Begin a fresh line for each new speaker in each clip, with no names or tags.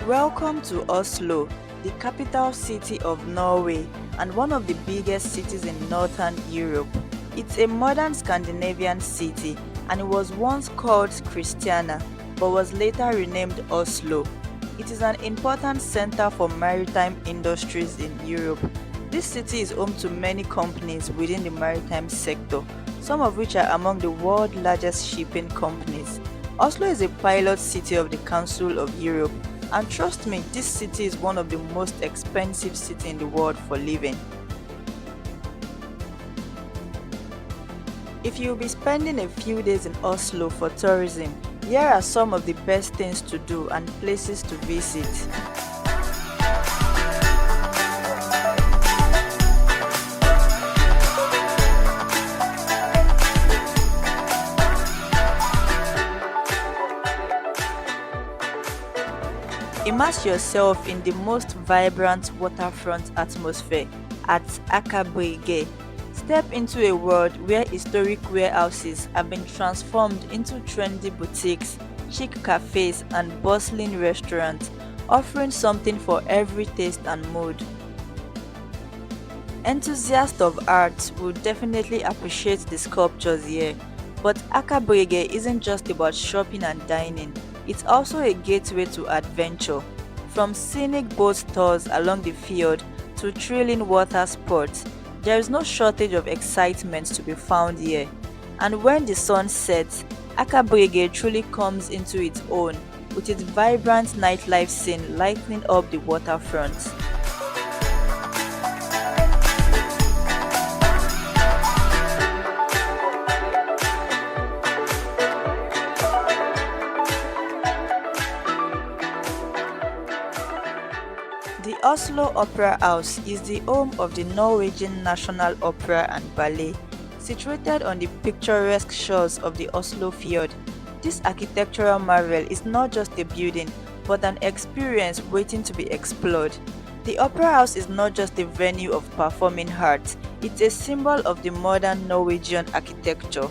Welcome to Oslo, the capital city of Norway and one of the biggest cities in northern Europe. It's a modern Scandinavian city and it was once called Christiania but was later renamed Oslo. It is an important center for maritime industries in Europe. This city is home to many companies within the maritime sector, some of which are among the world's largest shipping companies. Oslo is a pilot city of the Council of Europe, and trust me, this city is one of the most expensive cities in the world for living. If you'll be spending a few days in Oslo for tourism, here are some of the best things to do and places to visit. Immerse yourself in the most vibrant waterfront atmosphere at Aker Brygge. Step into a world where historic warehouses have been transformed into trendy boutiques, chic cafes, and bustling restaurants, offering something for every taste and mood. Enthusiasts of art will definitely appreciate the sculptures here, but Aker Brygge isn't just about shopping and dining. It's also a gateway to adventure. From scenic boat tours along the fjord to thrilling water sports, there is no shortage of excitement to be found here. And when the sun sets, Aker Brygge truly comes into its own, with its vibrant nightlife scene lighting up the waterfront. The Oslo Opera House is the home of the Norwegian National Opera and Ballet. Situated on the picturesque shores of the Oslofjord, this architectural marvel is not just a building, but an experience waiting to be explored. The Opera House is not just a venue of performing arts, it's a symbol of the modern Norwegian architecture.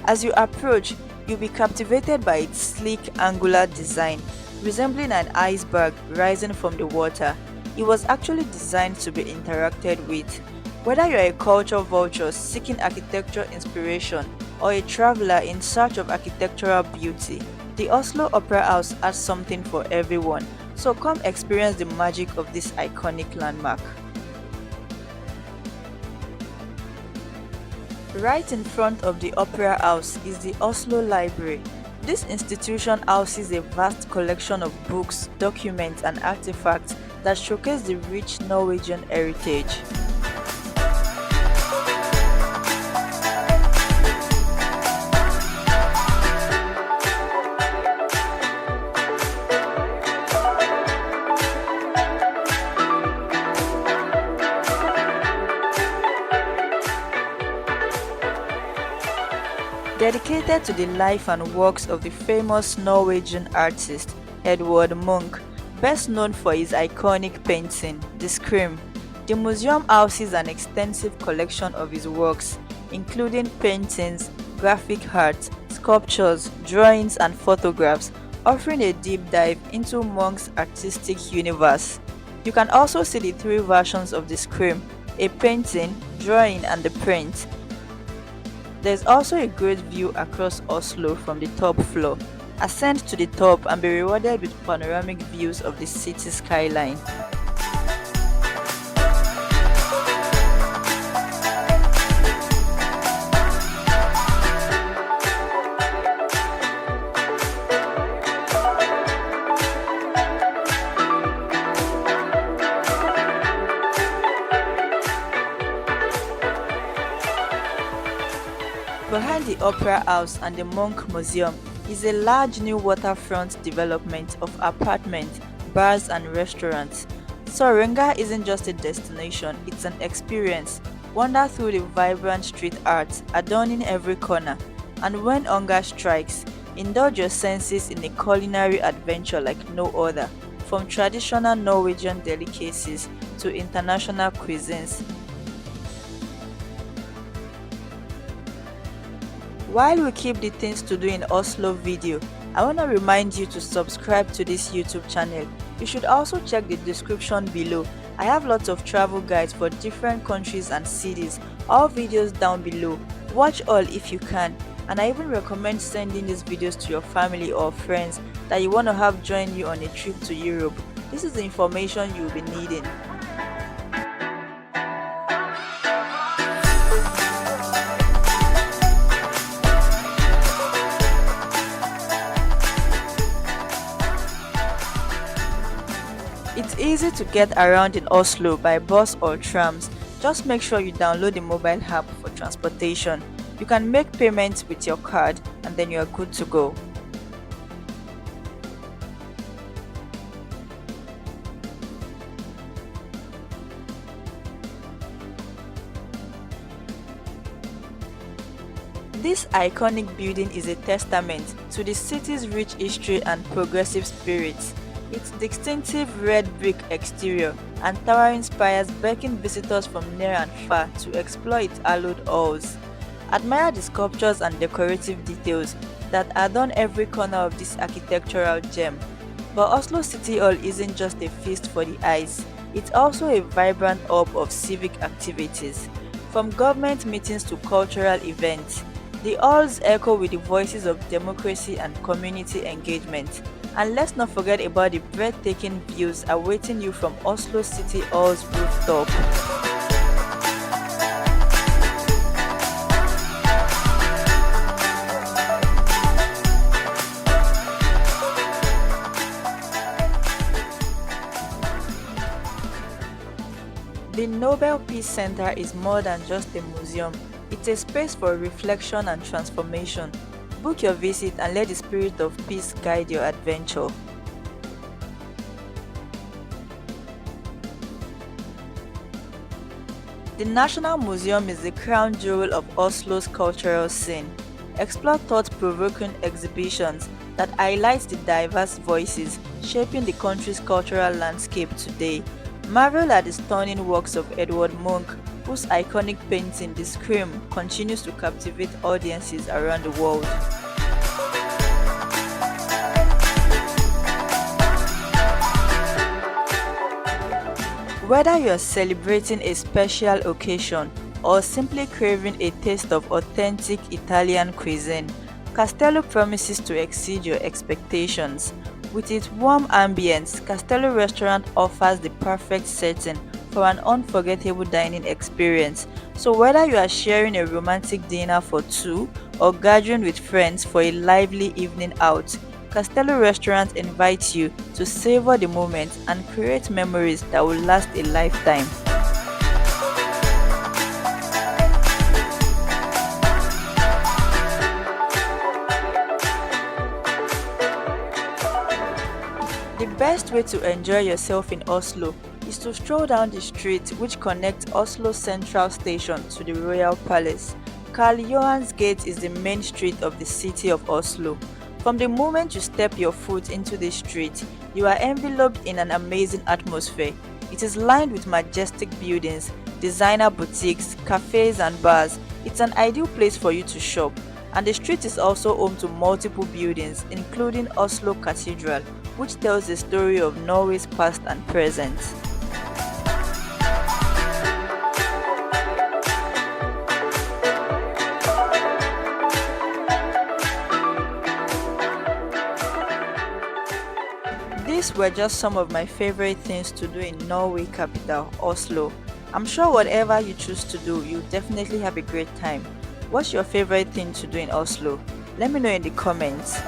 As you approach, you'll be captivated by its sleek, angular design, resembling an iceberg rising from the water. It was actually designed to be interacted with. Whether you're a culture vulture seeking architecture inspiration or a traveler in search of architectural beauty, the Oslo Opera House has something for everyone. So come experience the magic of this iconic landmark. Right in front of the Opera House is the Oslo Library. This institution houses a vast collection of books, documents, and artifacts that showcase the rich Norwegian heritage. Dedicated to the life and works of the famous Norwegian artist Edvard Munch, best known for his iconic painting, The Scream. The museum houses an extensive collection of his works, including paintings, graphic art, sculptures, drawings, and photographs, offering a deep dive into Munch's artistic universe. You can also see the three versions of The Scream: a painting, drawing, and the print. There's also a great view across Oslo from the top floor. Ascend to the top and be rewarded with panoramic views of the city skyline. Behind the Opera House and the Monk Museum is a large new waterfront development of apartments, bars and restaurants. Sørenga isn't just a destination, it's an experience. Wander through the vibrant street art adorning every corner, and when hunger strikes, indulge your senses in a culinary adventure like no other, from traditional Norwegian delicacies to international cuisines. While we keep the things to do in Oslo video, I want to remind you to subscribe to this YouTube channel. You should also check the description below. I have lots of travel guides for different countries and cities, all videos down below. Watch all if you can, and I even recommend sending these videos to your family or friends that you want to have join you on a trip to Europe. This is the information you will be needing. It's easy to get around in Oslo by bus or trams. Just make sure you download the mobile app for transportation. You can make payments with your card and then you are good to go. This iconic building is a testament to the city's rich history and progressive spirit. Its distinctive red brick exterior and towering spires beckon visitors from near and far to explore its hallowed halls. Admire the sculptures and decorative details that adorn every corner of this architectural gem. But Oslo City Hall isn't just a feast for the eyes, it's also a vibrant hub of civic activities. From government meetings to cultural events, the halls echo with the voices of democracy and community engagement. And let's not forget about the breathtaking views awaiting you from Oslo City Hall's rooftop. The Nobel Peace Center is more than just a museum. It's a space for reflection and transformation. Book your visit and let the spirit of peace guide your adventure. The National Museum is the crown jewel of Oslo's cultural scene. Explore thought-provoking exhibitions that highlight the diverse voices shaping the country's cultural landscape today. Marvel at the stunning works of Edvard Munch, whose iconic painting The Scream continues to captivate audiences around the world. Whether you're celebrating a special occasion or simply craving a taste of authentic Italian cuisine, Castello promises to exceed your expectations. With its warm ambience, Castello Restaurant offers the perfect setting for an unforgettable dining experience. So whether you are sharing a romantic dinner for two or gathering with friends for a lively evening out, Castello Restaurant invites you to savor the moment and create memories that will last a lifetime. The best way to enjoy yourself in Oslo is to stroll down the street which connects Oslo Central Station to the Royal Palace. Kjaers Gate is the main street of the city of Oslo. From the moment you step your foot into the street, you are enveloped in an amazing atmosphere. It is lined with majestic buildings, designer boutiques, cafes and bars. It's an ideal place for you to shop. And the street is also home to multiple buildings, including Oslo Cathedral, which tells the story of Norway's past and present. These were just some of my favorite things to do in Norway capital, Oslo. I'm sure whatever you choose to do, you'll definitely have a great time. What's your favorite thing to do in Oslo? Let me know in the comments.